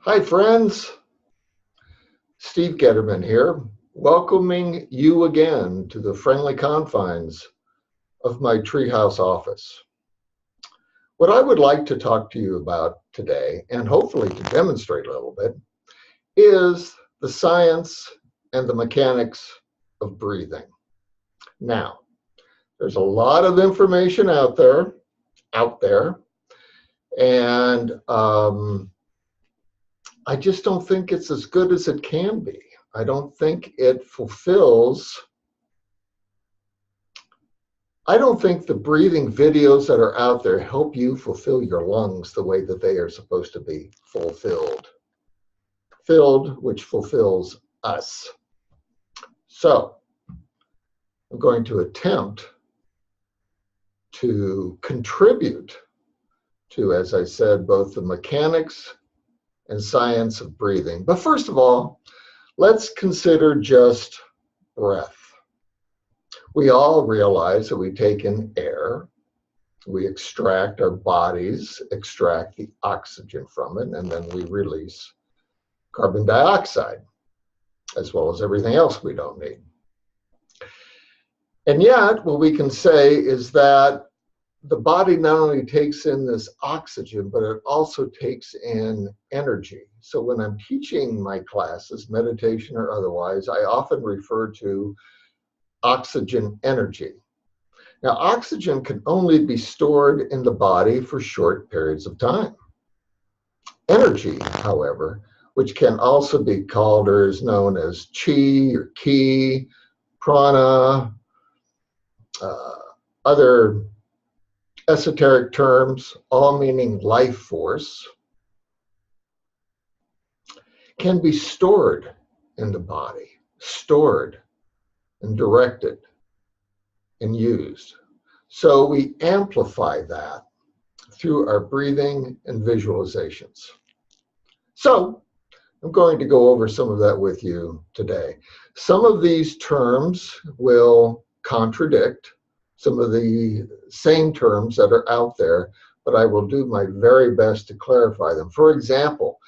Hi friends, Steve Getterman here, welcoming you again to the friendly confines of my treehouse office. What I would like to talk to you about today, and hopefully to demonstrate a little bit, is the science and the mechanics of breathing. Now, there's a lot of information out there, and I just don't think it's as good as it can be. I don't think it fulfills. I don't think the breathing videos that are out there help you fulfill your lungs the way that they are supposed to be fulfilled. Filled, which fulfills us. So, I'm going to attempt to contribute to, as I said, both the mechanics and science of breathing. But first of all, let's consider just breath. We all realize that we take in air, we extract, our bodies extract the oxygen from it, and then we release carbon dioxide, as well as everything else we don't need. And yet, what we can say is that the body not only takes in this oxygen, but it also takes in energy. So when I'm teaching my classes, meditation or otherwise, I often refer to oxygen energy. Now, oxygen can only be stored in the body for short periods of time. Energy, however, which can also be called or is known as chi or ki, prana, other esoteric terms, all meaning life force, can be stored in the body, stored and directed and used. So we amplify that through our breathing and visualizations. So I'm going to go over some of that with you today. Some of these terms will contradict some of the same terms that are out there, but I will do my very best to clarify them. For example,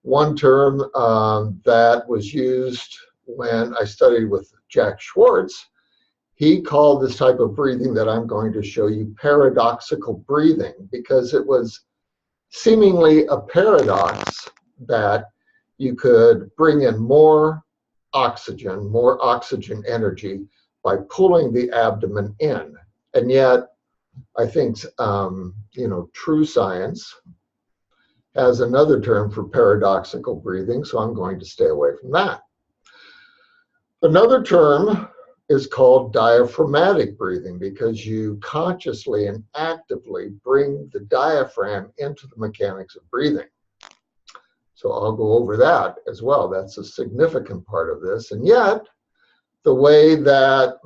one term that was used when I studied with Jack Schwartz, he called this type of breathing that I'm going to show you paradoxical breathing, because it was seemingly a paradox that you could bring in more oxygen energy by pulling the abdomen in. And yet, I think, true science has another term for paradoxical breathing, so I'm going to stay away from that. Another term is called diaphragmatic breathing, because you consciously and actively bring the diaphragm into the mechanics of breathing. So I'll go over that as well. That's a significant part of this. And yet, the way that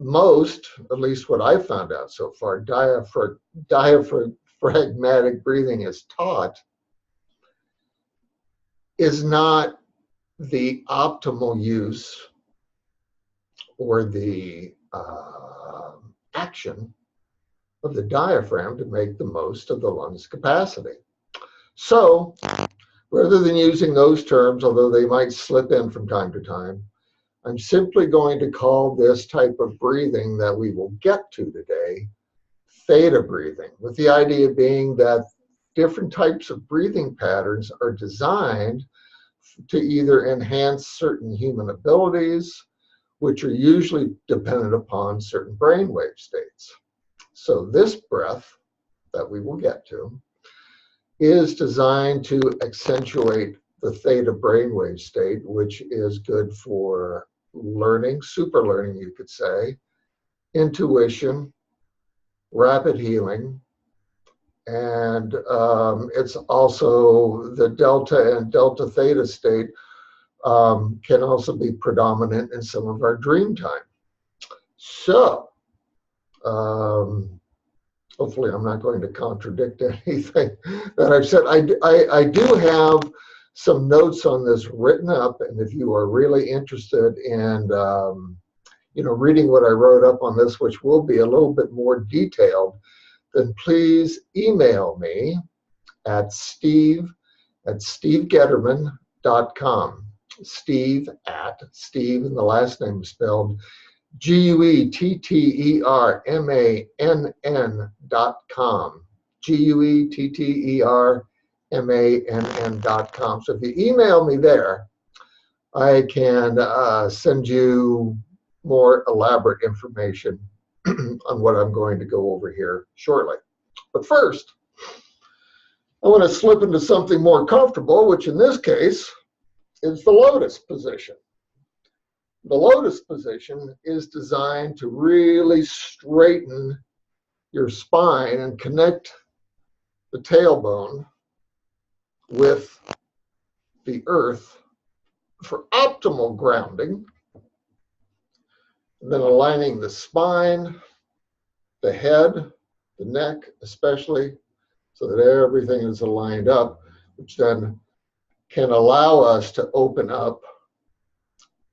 most, at least what I've found out so far, diaphragmatic breathing is taught is not the optimal use or the action of the diaphragm to make the most of the lungs' capacity. So rather than using those terms, although they might slip in from time to time, I'm simply going to call this type of breathing that we will get to today theta breathing, with the idea being that different types of breathing patterns are designed to either enhance certain human abilities, which are usually dependent upon certain brainwave states. So this breath that we will get to is designed to accentuate the theta brainwave state, which is good for learning, super learning, you could say, intuition, rapid healing, and it's also the delta and delta theta state can also be predominant in some of our dream time. So hopefully I'm not going to contradict anything that I've said. I do have some notes on this written up, and if you are really interested in reading what I wrote up on this, which will be a little bit more detailed, then please email me at steve at stevegederman.com. Steve and the last name is spelled GUETTERMANN.com. GUETTERMANN.com. So if you email me there, I can send you more elaborate information on what I'm going to go over here shortly. But first, I want to slip into something more comfortable, which in this case is the lotus position. The lotus position is designed to really straighten your spine and connect the tailbone with the earth for optimal grounding, and then aligning the spine, the head, the neck especially, so that everything is aligned up, which then can allow us to open up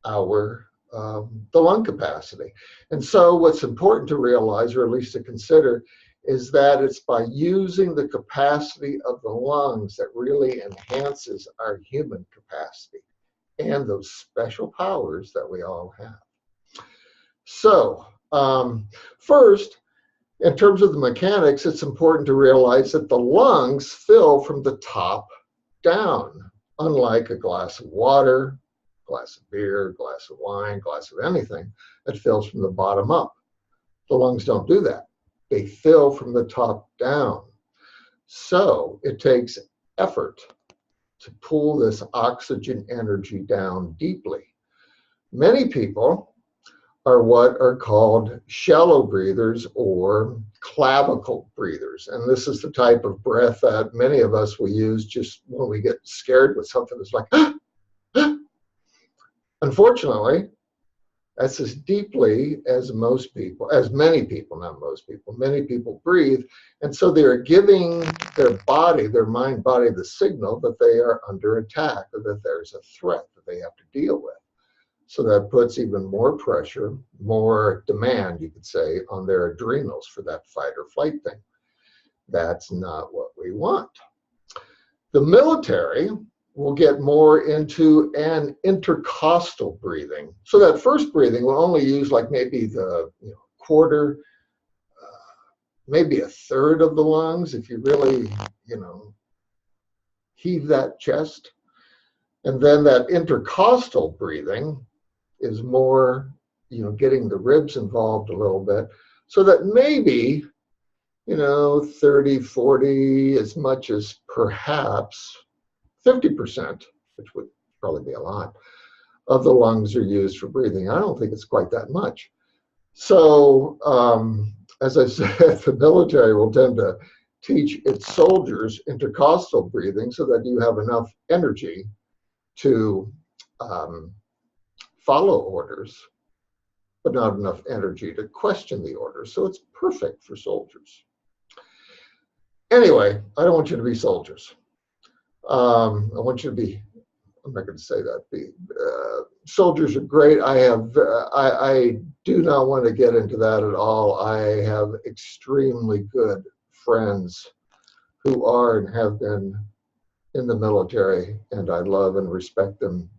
our the lung capacity. And so what's important to realize, or at least to consider, is that it's by using the capacity of the lungs that really enhances our human capacity and those special powers that we all have. So first, in terms of the mechanics, it's important to realize that the lungs fill from the top down, unlike a glass of water, glass of beer, glass of wine, glass of anything that fills from the bottom up. The lungs don't do that. They fill from the top down. So it takes effort to pull this oxygen energy down deeply. Many people are what are called shallow breathers or clavicle breathers. And this is the type of breath that many of us will use just when we get scared with something that's like, Unfortunately, that's as deeply as most people, as many people, not most people, many people breathe. And so they're giving their body, their mind body, the signal that they are under attack or that there's a threat that they have to deal with. So that puts even more pressure, more demand, you could say, on their adrenals for that fight or flight thing. That's not what we want. The military will get more into an intercostal breathing. So that first breathing will only use like maybe the quarter, maybe a third of the lungs if you really, heave that chest. And then that intercostal breathing is more, getting the ribs involved a little bit, so that maybe, 30, 40, as much as perhaps 50%, which would probably be a lot, of the lungs are used for breathing. I don't think it's quite that much. So, as I said, the military will tend to teach its soldiers intercostal breathing so that you have enough energy to follow orders, but not enough energy to question the orders. So it's perfect for soldiers. Anyway, I don't want you to be soldiers. I want you to be, I'm not going to say that, soldiers are great. I do not want to get into that at all. I have extremely good friends who are and have been in the military, and I love and respect them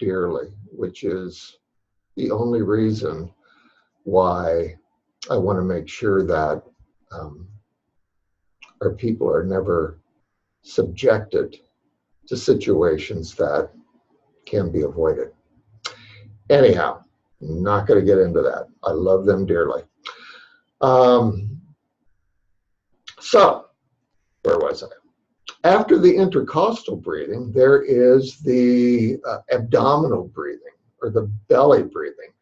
dearly, which is the only reason why I want to make sure that our people are never subjected to situations that can be avoided. Anyhow, I'm not going to get into that. I love them dearly. So, where was I? After the intercostal breathing, there is the abdominal breathing or the belly breathing.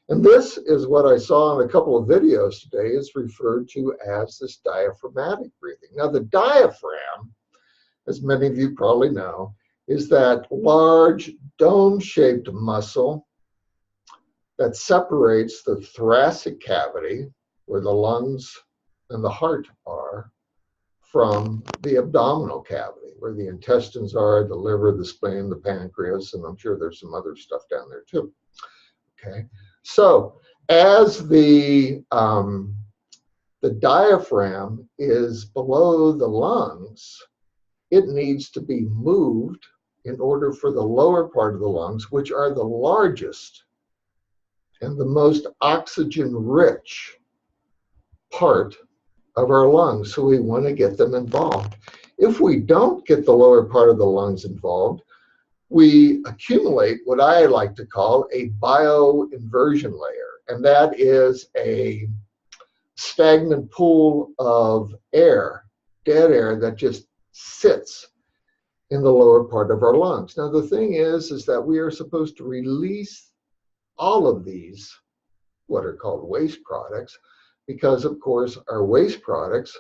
And this is what I saw in a couple of videos today is referred to as this diaphragmatic breathing. Now, the diaphragm, as many of you probably know, is that large dome-shaped muscle that separates the thoracic cavity, where the lungs and the heart are, from the abdominal cavity, where the intestines are, the liver, the spleen, the pancreas, and I'm sure there's some other stuff down there too. Okay, so as the diaphragm is below the lungs, it needs to be moved in order for the lower part of the lungs, which are the largest and the most oxygen-rich part of our lungs. So we want to get them involved. If we don't get the lower part of the lungs involved, we accumulate what I like to call a bioinversion layer. And that is a stagnant pool of air, dead air, that just sits in the lower part of our lungs. Now, the thing is that we are supposed to release all of these, what are called waste products, because, of course, our waste products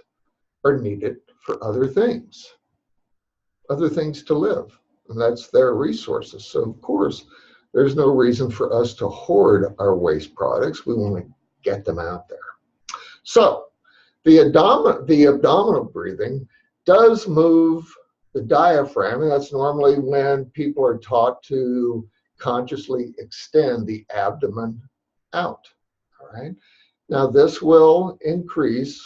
are needed for other things to live, and that's their resources. So, of course, there's no reason for us to hoard our waste products. We want to get them out there. So, the abdominal breathing does move the diaphragm, and that's normally when people are taught to consciously extend the abdomen out. All right. Now, this will increase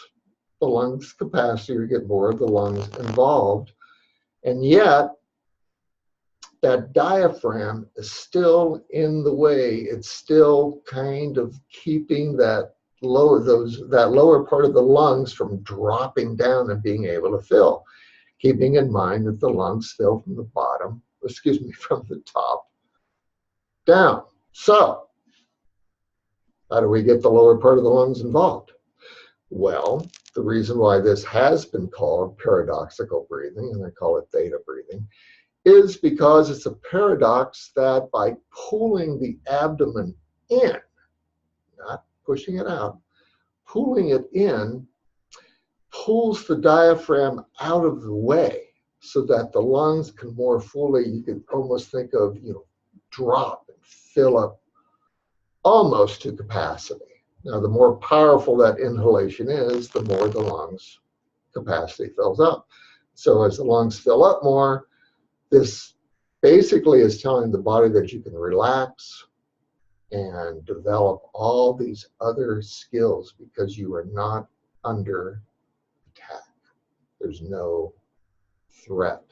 the lungs' capacity to get more of the lungs involved, and yet that diaphragm is still in the way. It's still kind of keeping that lower part of the lungs from dropping down and being able to fill, keeping in mind that the lungs fill from the from the top down. So, how do we get the lower part of the lungs involved? Well, the reason why this has been called paradoxical breathing, and I call it theta breathing, is because it's a paradox that by pulling the abdomen in, not pushing it out, pulling it in pulls the diaphragm out of the way so that the lungs can more fully, you can almost think of, drop and fill up almost to capacity. Now, the more powerful that inhalation is, the more the lungs capacity fills up. So as the lungs fill up more, this basically is telling the body that you can relax and develop all these other skills because you are not under attack. There's no threat.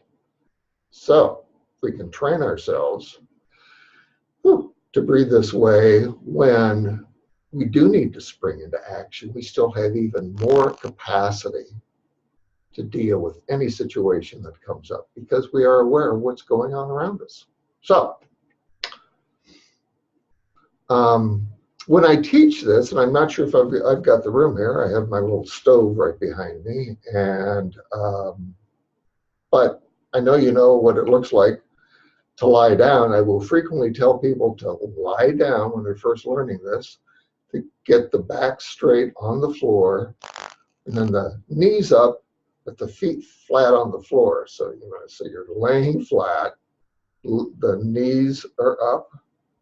So we can train ourselves to breathe this way when we do need to spring into action. We still have even more capacity to deal with any situation that comes up because we are aware of what's going on around us. So, when I teach this, and I'm not sure if I've got the room here, I have my little stove right behind me, and but I know you know what it looks like to lie down. I will frequently tell people to lie down when they're first learning this, to get the back straight on the floor, and then the knees up, but the feet flat on the floor. So so you're laying flat, the knees are up,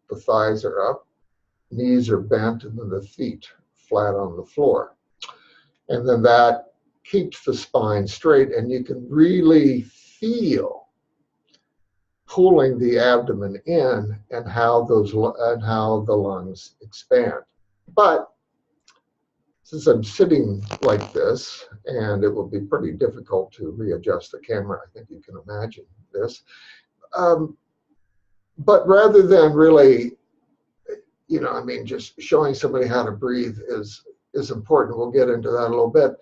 the thighs are up, knees are bent, and then the feet flat on the floor. And then that keeps the spine straight, and you can really feel pulling the abdomen in and how the lungs expand. But since I'm sitting like this, and it will be pretty difficult to readjust the camera, I think you can imagine this. But rather than really, just showing somebody how to breathe is important. We'll get into that a little bit.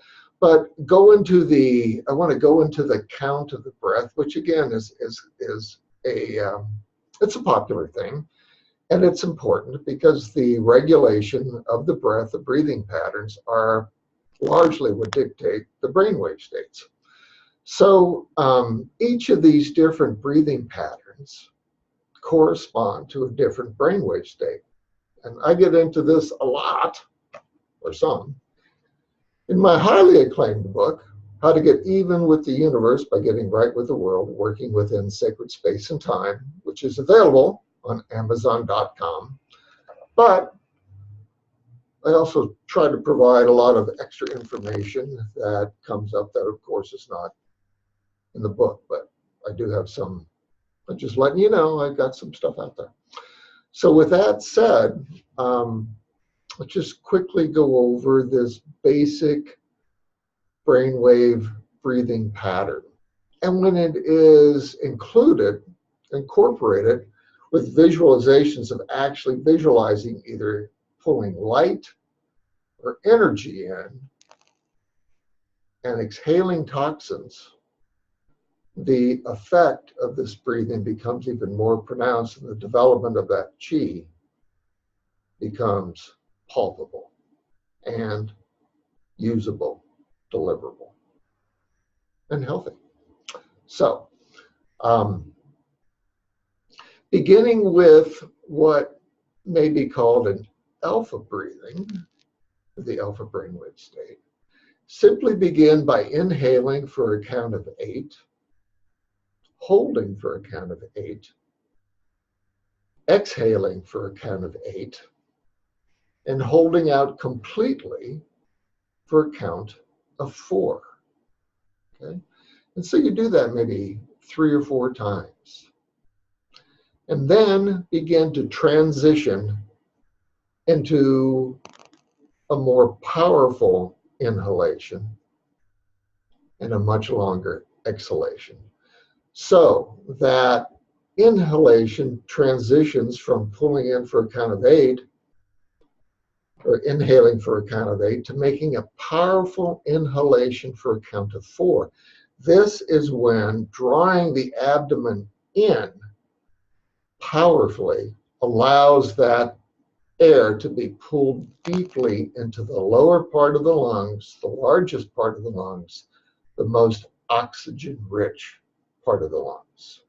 But I want to go into the count of the breath, which again is it's a popular thing. And it's important because the regulation of the breath, the breathing patterns, are largely what dictate the brainwave states. So each of these different breathing patterns correspond to a different brainwave state. And I get into this a lot, or some, in my highly acclaimed book, How to Get Even with the Universe by Getting Right with the World, Working Within Sacred Space and Time, which is available on Amazon.com. But I also try to provide a lot of extra information that comes up that, of course, is not in the book. But I do have some, I'm just letting you know, I've got some stuff out there. So with that said, let's just quickly go over this basic brainwave breathing pattern. And when it is incorporated with visualizations of actually visualizing either pulling light or energy in and exhaling toxins, the effect of this breathing becomes even more pronounced, and the development of that chi becomes palpable and usable, deliverable, and healthy. So, beginning with what may be called an alpha breathing, the alpha brainwave state, simply begin by inhaling for a count of 8, holding for a count of 8, exhaling for a count of 8, and holding out completely for a count of 4. Okay? And so you do that maybe 3 or 4 times. And then begin to transition into a more powerful inhalation and a much longer exhalation. So that inhalation transitions from pulling in for a count of 8 or inhaling for a count of 8 to making a powerful inhalation for a count of 4. This is when drawing the abdomen in powerfully allows that air to be pulled deeply into the lower part of the lungs, the largest part of the lungs, the most oxygen-rich part of the lungs,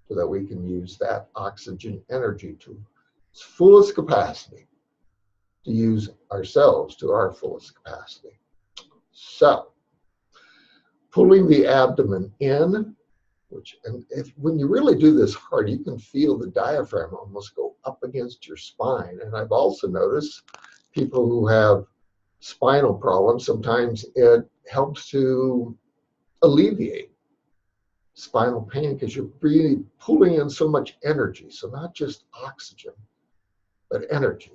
so that we can use that oxygen energy to its fullest capacity, to use ourselves to our fullest capacity. So, pulling the abdomen in, when you really do this hard, you can feel the diaphragm almost go up against your spine. And I've also noticed people who have spinal problems, sometimes it helps to alleviate spinal pain because you're really pulling in so much energy. So not just oxygen, but energy.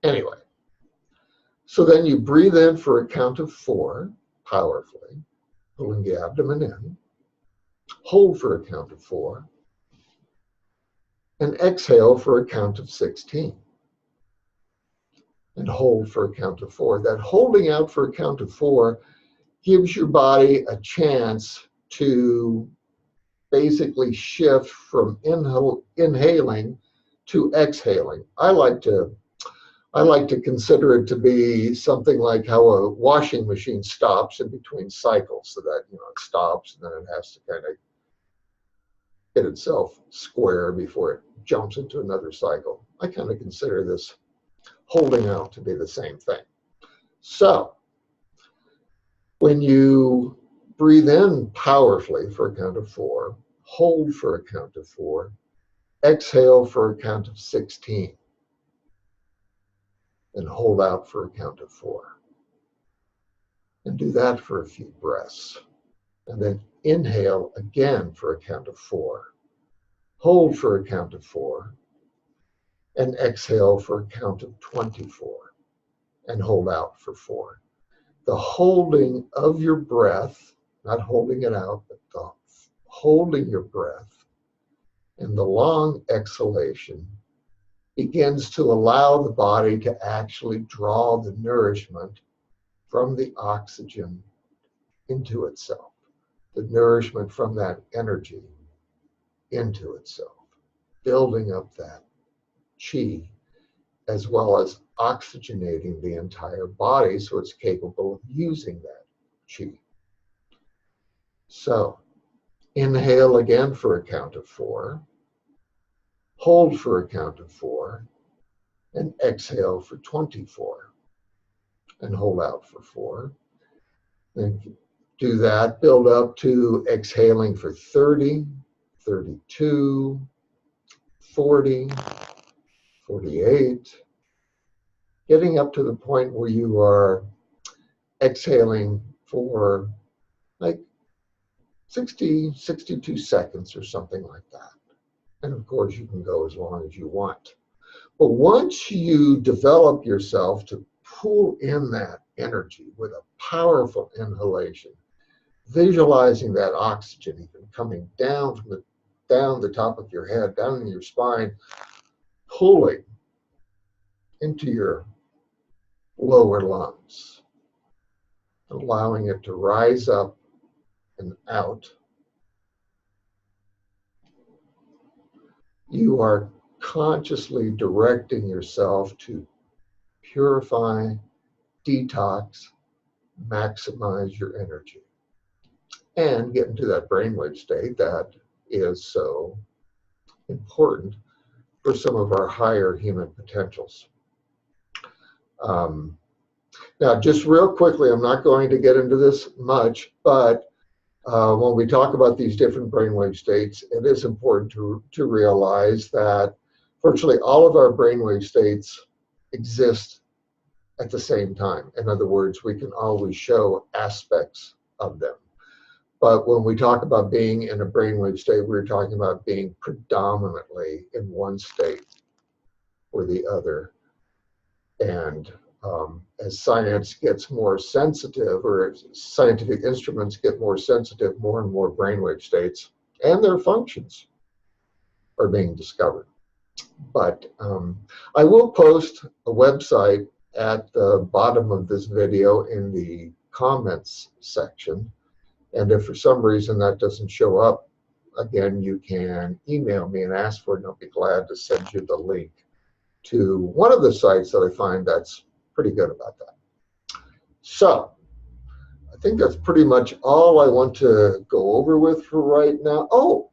Anyway, so then you breathe in for a count of 4, powerfully, pulling the abdomen in, hold for a count of 4, and exhale for a count of 16. And hold for a count of 4. That holding out for a count of 4 gives your body a chance to basically shift from inhaling to exhaling. I like to consider it to be something like how a washing machine stops in between cycles, so that it stops and then it has to kind of get itself square before it jumps into another cycle. I kind of consider this holding out to be the same thing. So when you breathe in powerfully for a count of 4, hold for a count of 4, exhale for a count of 16, and hold out for a count of 4. And do that for a few breaths. And then inhale again for a count of 4, hold for a count of 4, and exhale for a count of 24, and hold out for 4. The holding of your breath, not holding it out, but the holding your breath and the long exhalation begins to allow the body to actually draw the nourishment from the oxygen into itself, the nourishment from that energy into itself, building up that chi, as well as oxygenating the entire body so it's capable of using that chi. So, inhale again for a count of 4, hold for a count of 4, and exhale for 24, and hold out for 4. Then do that, build up to exhaling for 30, 32, 40, 48, getting up to the point where you are exhaling for like 60, 62 seconds or something like that. And of course, you can go as long as you want. But once you develop yourself to pull in that energy with a powerful inhalation, visualizing that oxygen even coming down from down the top of your head, down in your spine, pulling into your lower lungs, allowing it to rise up and out. You are consciously directing yourself to purify, detox, maximize your energy, and get into that brainwave state that is so important for some of our higher human potentials. Now, just real quickly, I'm not going to get into this much, but when we talk about these different brainwave states, it is important to realize that virtually all of our brainwave states exist at the same time. In other words, we can always show aspects of them. But when we talk about being in a brainwave state, we're talking about being predominantly in one state or the other. And as science gets more sensitive, or as scientific instruments get more sensitive, more and more brainwave states and their functions are being discovered. But I will post a website at the bottom of this video in the comments section. And if for some reason that doesn't show up, again, you can email me and ask for it, and I'll be glad to send you the link to one of the sites that I find that's pretty good about that. So I think that's pretty much all I want to go over with for right now. Oh,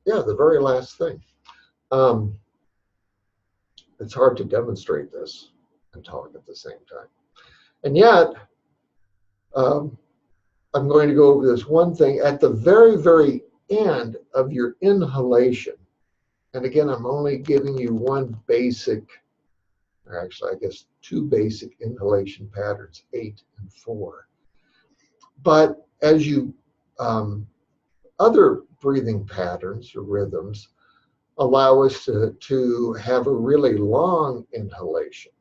yeah, the very last thing. It's hard to demonstrate this and talk at the same time. And yet, I'm going to go over this one thing at the very, very end of your inhalation. And again, I'm only giving you one basic, or actually, I guess, two basic inhalation patterns, 8 and 4. But as you, other breathing patterns or rhythms allow us to have a really long inhalation.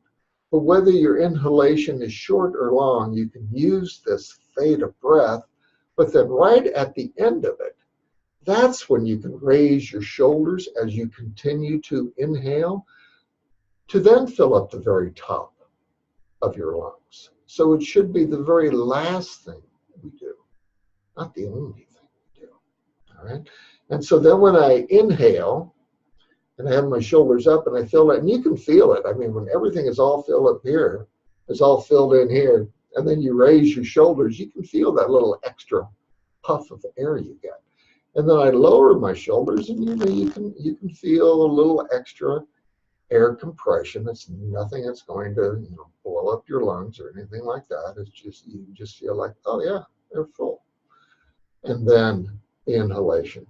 But whether your inhalation is short or long, you can use this theta breath, but then right at the end of it, that's when you can raise your shoulders as you continue to inhale to then fill up the very top of your lungs. So it should be the very last thing we do, not the only thing we do, all right? And so then when I inhale, and I have my shoulders up and I feel it, and you can feel it. I mean, when everything is all filled up here, it's all filled in here, and then you raise your shoulders, you can feel that little extra puff of air you get. And then I lower my shoulders, and you can feel a little extra air compression. It's nothing that's going to blow up your lungs or anything like that. It's just, you just feel like, oh yeah, they're full. And then the inhalation.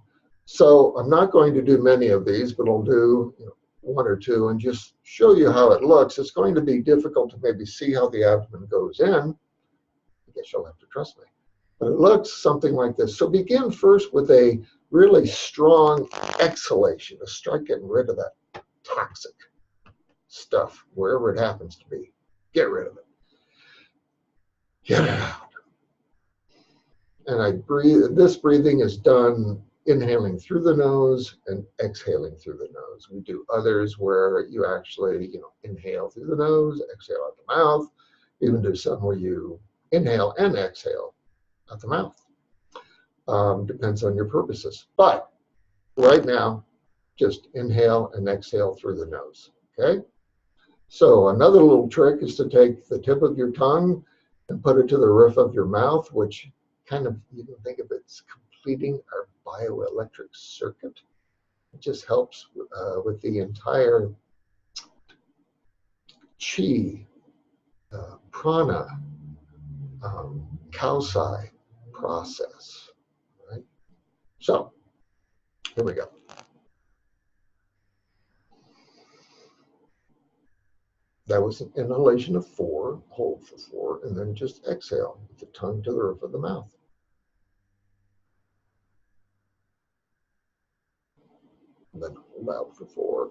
So I'm not going to do many of these, but I'll do one or two and just show you how it looks. It's going to be difficult to maybe see how the abdomen goes in. I guess you'll have to trust me. But it looks something like this. So begin first with a really strong exhalation to start getting rid of that toxic stuff, wherever it happens to be. Get rid of it. Get it out. And I breathe. This breathing is done inhaling through the nose and exhaling through the nose. We do others where you actually, inhale through the nose, exhale out the mouth. Even do some where you inhale and exhale out the mouth. Depends on your purposes. But right now, just inhale and exhale through the nose. Okay? So another little trick is to take the tip of your tongue and put it to the roof of your mouth, which kind of, you can think of it as completing our bioelectric circuit. It just helps with the entire chi, prana, calci process. Right? So here we go. That was an inhalation of 4, hold for 4, and then just exhale with the tongue to the roof of the mouth. And then hold out for 4.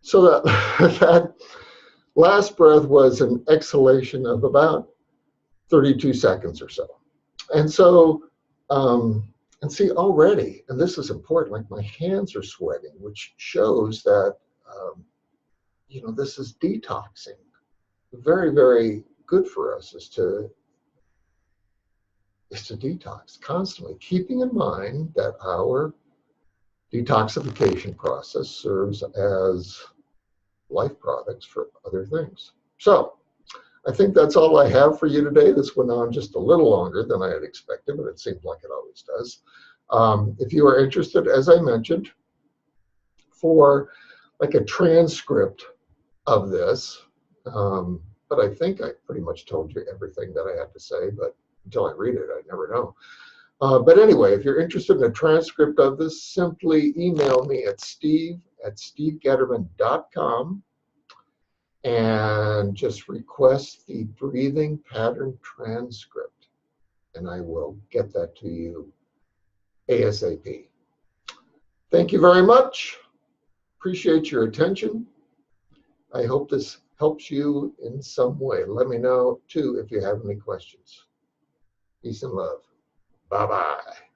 So that, that last breath was an exhalation of about 32 seconds or so. And so, and see already, and this is important, like my hands are sweating, which shows that, you know, this is detoxing. Very, very good for us is to detox constantly, keeping in mind that our detoxification process serves as life products for other things. So I think that's all I have for you today. This went on just a little longer than I had expected, but it seems like it always does. If you are interested, as I mentioned, for like a transcript of this, but I think I pretty much told you everything that I had to say, but until I read it, I never know. But anyway, if you're interested in a transcript of this, simply email me at steve@stevegetterman.com and just request the breathing pattern transcript, and I will get that to you ASAP. Thank you very much. Appreciate your attention. I hope this helps you in some way. Let me know, too, if you have any questions. Peace and love. Bye-bye.